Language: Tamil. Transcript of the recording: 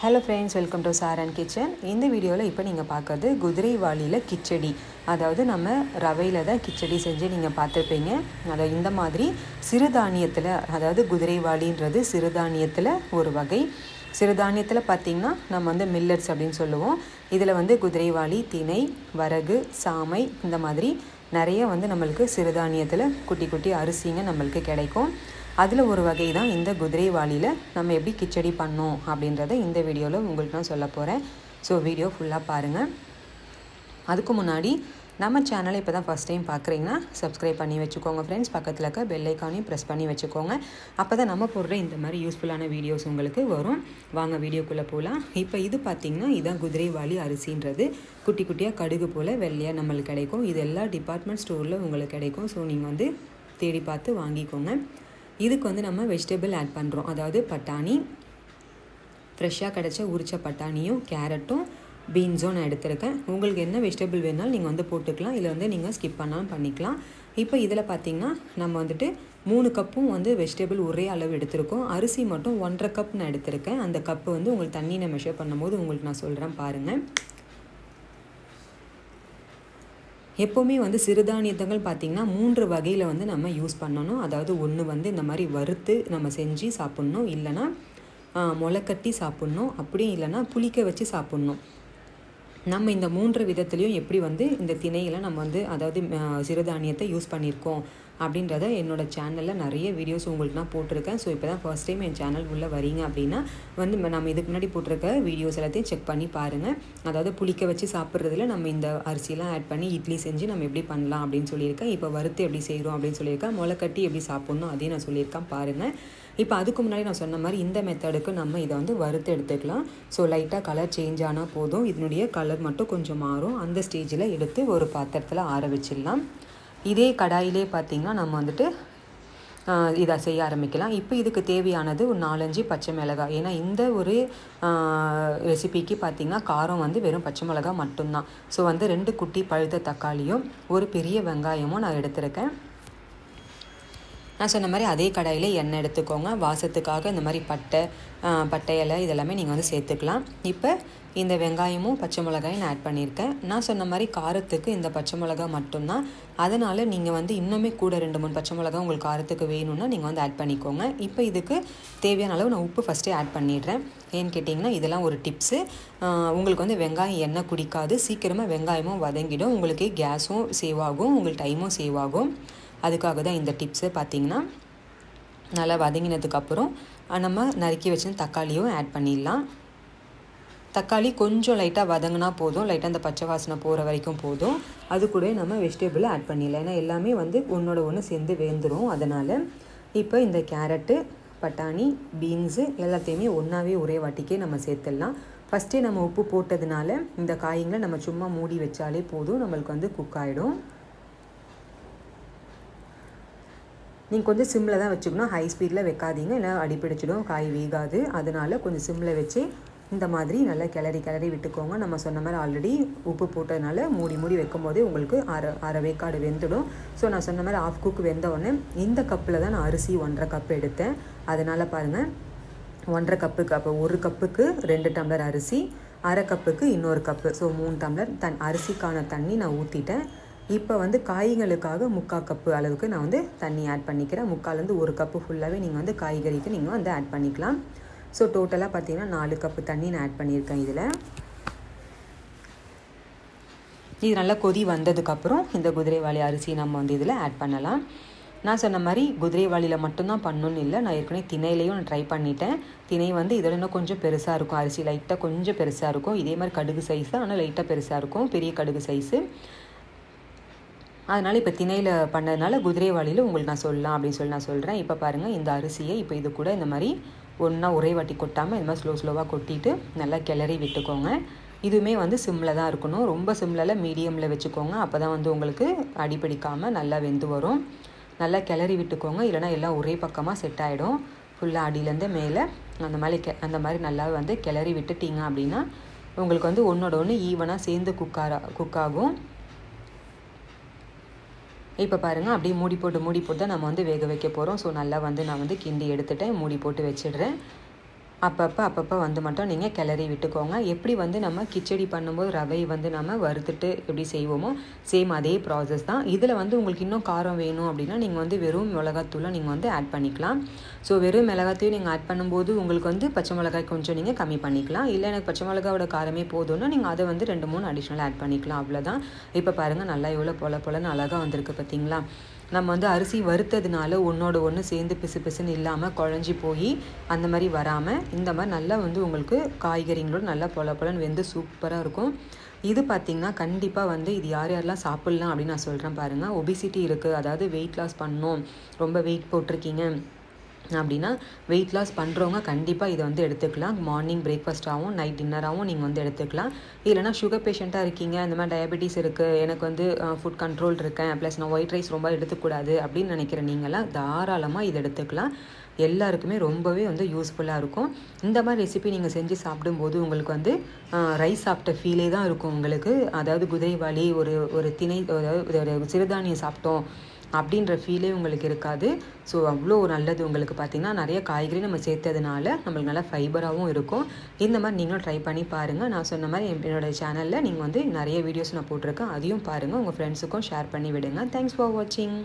Hello friends, welcome to sir and kitchen. இந்த வீடியோவில் இப்போ நீங்கள் பார்க்குறது குதிரைவாலியில் கிச்சடி. அதாவது நம்ம ரவையில் தான் கிச்சடி செஞ்சு நீங்கள் பார்த்துருப்பீங்க. அதாவது இந்த மாதிரி சிறுதானியத்தில், அதாவது குதிரைவாலின்றது சிறுதானியத்தில் ஒரு வகை. சிறுதானியத்தில் பார்த்திங்கன்னா நம்ம வந்து மில்லட்ஸ் அப்படின்னு சொல்லுவோம். இதில் வந்து குதிரைவாலி, திணை, வரகு, சாமை இந்த மாதிரி நிறைய வந்து நம்மளுக்கு சிறுதானியத்தில் குட்டி குட்டி அரிசிங்க நம்மளுக்கு கிடைக்கும். அதில் ஒரு வகை தான் இந்த குதிரைவாலியில் நம்ம எப்படி கிச்சடி பண்ணோம் அப்படின்றத இந்த வீடியோவில் உங்களுக்கு நான் சொல்ல போகிறேன். ஸோ வீடியோ ஃபுல்லாக பாருங்கள். அதுக்கு முன்னாடி நம்ம சேனலை இப்போ தான் ஃபஸ்ட் டைம் பார்க்குறீங்கன்னா சப்ஸ்கிரைப் பண்ணி வச்சுக்கோங்க ஃப்ரெண்ட்ஸ். பக்கத்தில் இருக்க பெல் ஐக்கானையும் ப்ரெஸ் பண்ணி வச்சுக்கோங்க. அப்போ தான் நம்ம போடுற இந்த மாதிரி யூஸ்ஃபுல்லான வீடியோஸ் உங்களுக்கு வரும். வாங்க வீடியோக்குள்ளே போகலாம். இப்போ இது பார்த்திங்கன்னா இதுதான் குதிரைவாலி அரிசின்றது. குட்டி குட்டியாக கடுகு போல் வெள்ளையாக நம்மளுக்கு கிடைக்கும். இது எல்லா டிபார்ட்மெண்ட் ஸ்டோரில் உங்களுக்கு கிடைக்கும். ஸோ நீங்கள் வந்து தேடி பார்த்து வாங்கிக்கோங்க. இதுக்கு வந்து நம்ம வெஜிடபிள் ஆட் பண்ணுறோம். அதாவது பட்டாணி, ஃப்ரெஷ்ஷாக கிடச்ச உரிச்ச பட்டாணியும் கேரட்டும் பீன்ஸும் நான் எடுத்துருக்கேன். உங்களுக்கு என்ன வெஜிடபிள் வேணாலும் நீங்கள் வந்து போட்டுக்கலாம். இதில் வந்து நீங்கள் ஸ்கிப் பண்ணாலும் பண்ணிக்கலாம். இப்போ இதில் பார்த்திங்கன்னா நம்ம வந்துட்டு 3 கப்பும் வந்து வெஜிடபிள் ஒரே அளவு எடுத்திருக்கோம். அரிசி மட்டும் 1.5 கப் நான் எடுத்திருக்கேன். அந்த கப்பு வந்து உங்களுக்கு தண்ணி நான் மெஷர் பண்ணும்போது உங்களுக்கு நான் சொல்கிறேன் பாருங்கள். எப்போவுமே வந்து சிறுதானியங்கள் பார்த்திங்கன்னா 3 வகையில் வந்து நம்ம யூஸ் பண்ணணும். அதாவது ஒன்று வந்து இந்த மாதிரி வறுத்து நம்ம செஞ்சு சாப்பிட்ணும், இல்லைன்னா முளைக்கட்டி சாப்பிட்ணும், அப்படியும் இல்லைன்னா புளிக்க வச்சு சாப்பிட்ணும். நம்ம இந்த 3 விதத்துலேயும் எப்படி வந்து இந்த திணையில் நம்ம வந்து அதாவது சிறுதானியத்தை யூஸ் பண்ணியிருக்கோம் அப்படின்றத என்னோடய சேனலில் நிறைய வீடியோஸ் உங்களுக்கு நான் போட்டிருக்கேன். ஸோ இப்போ தான் ஃபர்ஸ்ட் டைம் என் சேனல் உள்ளே வரீங்க அப்படின்னா வந்து நம்ம இதுக்கு முன்னாடி போட்டிருக்க வீடியோஸ் எல்லாத்தையும் செக் பண்ணி பாருங்கள். அதாவது புளிக்க வச்சு சாப்பிட்றதுல நம்ம இந்த அரிசிலாம் ஆட் பண்ணி இட்லி செஞ்சு நம்ம எப்படி பண்ணலாம் அப்படின்னு சொல்லியிருக்கேன். இப்போ வறுத்து எப்படி செய்கிறோம் அப்படின்னு சொல்லியிருக்கேன். முளைக்கட்டி எப்படி சாப்பிட்ணும் அதையும் நான் சொல்லியிருக்கேன் பாருங்கள். இப்போ அதுக்கு முன்னாடி நான் சொன்ன மாதிரி இந்த மெத்தடுக்கு நம்ம இதை வந்து வறுத்து எடுத்துக்கலாம். ஸோ லைட்டாக கலர் சேஞ்ச் ஆனால் போதும். இதனுடைய கலர் மட்டும் கொஞ்சம் மாறும். அந்த ஸ்டேஜில் எடுத்து ஒரு பாத்திரத்தில் ஆற வச்சிடலாம். இதே கடாயிலே பார்த்திங்கன்னா நம்ம வந்துட்டு இதை செய்ய ஆரம்பிக்கலாம். இப்போ இதுக்கு தேவையானது ஒரு 4-5 பச்சை மிளகாய். ஏன்னா இந்த ஒரு ரெசிபிக்கு பார்த்திங்கன்னா காரம் வந்து வெறும் பச்சை மிளகாய் மட்டும்தான். ஸோ வந்து 2 குட்டி பழுத்த தக்காளியும் ஒரு பெரிய வெங்காயமும் நான் எடுத்திருக்கேன். நான் சொன்ன மாதிரி அதே கடாயில் எண்ணெய் எடுத்துக்கோங்க. வாசத்துக்காக இந்த மாதிரி பட்டை இலை இதெல்லாமே நீங்கள் வந்து சேர்த்துக்கலாம். இப்போ இந்த வெங்காயமும் பச்சை மிளகாயும் நான் ஆட் பண்ணியிருக்கேன். நான் சொன்ன மாதிரி காரத்துக்கு இந்த பச்சை மிளகாய் மட்டும்தான். அதனால் நீங்கள் வந்து இன்னுமே கூட 2-3 பச்சை மிளகாய் உங்களுக்கு காரத்துக்கு வேணும்னா நீங்கள் வந்து ஆட் பண்ணிக்கோங்க. இப்போ இதுக்கு தேவையான அளவு நான் உப்பு ஃபஸ்ட்டே ஆட் பண்ணிடுறேன். ஏன்னு கேட்டிங்கன்னா இதெல்லாம் ஒரு டிப்ஸு. உங்களுக்கு வந்து வெங்காயம் எண்ணெய் குடிக்காது, சீக்கிரமாக வெங்காயமும் வதங்கிடும், உங்களுக்கு கேஸும் சேவ் ஆகும், உங்களுக்கு டைமும் சேவ் ஆகும். அதுக்காக தான் இந்த டிப்ஸு. பார்த்திங்கன்னா நல்லா வதங்கினதுக்கப்புறம் நம்ம நறுக்கி வச்சு தக்காளியும் ஆட் பண்ணிடலாம். தக்காளி கொஞ்சம் லைட்டாக வதங்கினா போதும், லைட்டாக அந்த பச்சை வாசனை போகிற வரைக்கும் போதும். அது கூட நம்ம வெஜிடபிள் ஆட் பண்ணிடலாம். ஏன்னா எல்லாமே வந்து ஒன்றோட ஒன்று சேர்ந்து வேந்துடும். அதனால் இப்போ இந்த கேரட்டு, பட்டாணி, பீன்ஸு எல்லாத்தையுமே ஒன்றாவே ஒரே வாட்டிக்கே நம்ம சேர்த்துடலாம். ஃபஸ்ட்டே நம்ம உப்பு போட்டதுனால இந்த காய்களை நம்ம சும்மா மூடி வச்சாலே போதும், நம்மளுக்கு வந்து குக் ஆகிடும். நீங்கள் கொஞ்சம் சிம்மில் தான் வச்சுக்கணும், ஹை ஸ்பீடில் வைக்காதீங்க, இல்லை அடிப்பிடிச்சிடும், காய் வேகாது. அதனால் கொஞ்சம் சிம்மில் வச்சு இந்த மாதிரி நல்லா கிளறி விட்டுக்கோங்க. நம்ம சொன்ன மாதிரி ஆல்ரெடி உப்பு போட்டதுனால மூடி வைக்கும் போதே உங்களுக்கு அரை வேக்காடு வெந்துடும். ஸோ நான் சொன்ன மாதிரி ஆஃப் குக் வெந்த உடனே இந்த கப்பில் தான் நான் அரிசி 1.5 கப் எடுத்தேன். அதனால் பாருங்கள் 1.5 கப்புக்கு அப்போ 1 கப்புக்கு 2 டம்ளர் அரிசி, அரை கப்புக்கு இன்னொரு கப்பு, ஸோ 3 டம்ளர் அரிசிக்கான தண்ணி நான் ஊற்றிட்டேன். இப்போ வந்து காய்களுக்காக 3/4 கப்பு அளவுக்கு நான் வந்து தண்ணி ஆட் பண்ணிக்கிறேன். 3/4லேருந்து 1 கப்பு ஃபுல்லாகவே நீங்கள் வந்து காய்கறிக்கு நீங்கள் வந்து ஆட் பண்ணிக்கலாம். ஸோ டோட்டலாக பார்த்தீங்கன்னா 4 கப்பு தண்ணி நான் ஆட் பண்ணியிருக்கேன். இது நல்லா கொதி வந்ததுக்கப்புறம் இந்த குதிரைவாலி அரிசி நம்ம வந்து இதில் ஆட் பண்ணலாம். நான் சொன்ன மாதிரி குதிரைவாலியில் மட்டும்தான் பண்ணணும்னு இல்லை, நான் ஏற்கனவே திணையிலையும் நான் ட்ரை பண்ணிட்டேன். திணை வந்து இதோட இன்னும் கொஞ்சம் பெருசாக இருக்கும், அரிசி லைட்டாக கொஞ்சம் பெருசாக இருக்கும். இதே மாதிரி கடுகு சைஸ் தான், ஆனால் லைட்டாக பெருசாக இருக்கும், பெரிய கடுகு சைஸு. அதனால் இப்போ திணையில் பண்ணதுனால குதிரைவாலியில் உங்களுக்கு நான் சொல்லலாம் அப்படின்னு சொல்லி நான் சொல்கிறேன். இப்போ பாருங்கள் இந்த அரிசியை இப்போ இது கூட இந்த மாதிரி ஒன்றா ஒரே வாட்டி கொட்டாமல் இந்த மாதிரி ஸ்லோவாக கொட்டிட்டு நல்லா கிளறி விட்டுக்கோங்க. இதுவுமே வந்து சிம்மில் தான் இருக்கணும், ரொம்ப சிம்மில் மீடியமில் வச்சுக்கோங்க. அப்போ தான் வந்து உங்களுக்கு அடிப்பிடிக்காமல் நல்லா வெந்து வரும். நல்லா கிளறி விட்டுக்கோங்க, இல்லைனா எல்லாம் ஒரே பக்கமாக செட் ஆகிடும். ஃபுல்லாக அடியிலேருந்து மேலே அந்த மாதிரி நல்லா வந்து கிளறி விட்டுட்டிங்க அப்படின்னா உங்களுக்கு வந்து ஒன்றோட ஒன்று ஈவனாக சேர்ந்து குக் ஆகும். இப்போ பாருங்கள் அப்படியே மூடி போட்டு தான் நம்ம வந்து வேக வைக்க போகிறோம். ஸோ நல்லா வந்து நான் வந்து கிண்டி எடுத்துட்டேன், மூடி போட்டு வச்சிடுறேன். அப்பப்போ வந்து மட்டும் நீங்கள் கிளறி விட்டுக்கோங்க. எப்படி வந்து நம்ம கிச்சடி பண்ணும்போது ரவை வந்து நம்ம வறுத்துட்டு எப்படி செய்வோமோ சேம் அதே ப்ராசஸ் தான். இதில் வந்து உங்களுக்கு இன்னும் காரம் வேணும் அப்படின்னா நீங்கள் வந்து வெறும் மிளகாத்தூளை நீங்கள் வந்து ஆட் பண்ணிக்கலாம். ஸோ வெறும் மிளகாத்தையும் நீங்கள் ஆட் பண்ணும்போது உங்களுக்கு வந்து பச்சை மிளகாய் கொஞ்சம் நீங்கள் கம்மி பண்ணிக்கலாம். இல்லை எனக்கு பச்சை மிளகாவோட காரமே போதும்னா நீங்கள் அதை வந்து 2-3 அடிஷ்னல் ஆட் பண்ணிக்கலாம். அவ்வளோதான். இப்போ பாருங்கள் நல்லா எவ்வளோ பொலன்னு அழகாக வந்திருக்கு பார்த்தீங்களா? நம்ம வந்து அரிசி வறுத்ததுனால ஒன்றோட ஒன்று சேர்ந்து பிசு பிசுன்னு இல்லாமல் குழஞ்சி போய் அந்த மாதிரி வராமல் இந்த மாதிரி நல்லா வந்து உங்களுக்கு காய்கறிங்களோட நல்லா பொலன்னு வெந்து சூப்பராக இருக்கும். இது பார்த்திங்கன்னா கண்டிப்பாக வந்து இது யாரெல்லாம் சாப்பிட்லாம் அப்படின்னு நான் சொல்கிறேன் பாருங்கள். ஒபிசிட்டி இருக்குது, அதாவது வெயிட் லாஸ் பண்ணணும், ரொம்ப வெயிட் போட்டிருக்கீங்க அப்படின்னா வெயிட் லாஸ் பண்ணுறவங்க கண்டிப்பாக இதை வந்து எடுத்துக்கலாம். மார்னிங் பிரேக்ஃபாஸ்ட்டாகவும் நைட் டின்னராகவும் நீங்கள் வந்து எடுத்துக்கலாம். இல்லைனா சுகர் பேஷண்ட்டாக இருக்கீங்க, இந்த மாதிரி டயபெட்டிஸ் இருக்குது, எனக்கு வந்து ஃபுட் கண்ட்ரோல் இருக்கேன், ப்ளஸ் நான் ஒயிட் ரைஸ் ரொம்ப எடுத்துக்கூடாது அப்படின்னு நினைக்கிற நீங்களாம் தாராளமாக இதை எடுத்துக்கலாம். எல்லாருக்குமே ரொம்பவே வந்து யூஸ்ஃபுல்லாக இருக்கும். இந்த மாதிரி ரெசிபி நீங்கள் செஞ்சு சாப்பிடும்போது உங்களுக்கு வந்து ரைஸ் சாப்பிட்ட ஃபீலே தான் இருக்கும் உங்களுக்கு. அதாவது குதிரைவாலி ஒரு திணை, அதாவது ஒரு சிறுதானியம் சாப்பிட்டோம் அப்படின்ற ஃபீலே உங்களுக்கு இருக்காது. ஸோ அவ்வளோ நல்லது உங்களுக்கு. பார்த்திங்கன்னா நிறைய காய்கறி நம்ம சேர்த்ததுனால நம்மளுக்கு நல்லா ஃபைபராகவும் இருக்கும். இந்த மாதிரி நீங்களும் ட்ரை பண்ணி பாருங்கள். நான் சொன்ன மாதிரி என்னோடய சேனலில் நீங்கள் வந்து நிறைய வீடியோஸ் நான் போட்டிருக்கேன், அதையும் பாருங்கள். உங்கள் ஃப்ரெண்ட்ஸுக்கும் ஷேர் பண்ணி விடுங்க. தேங்க்ஸ் ஃபார் வாட்சிங்.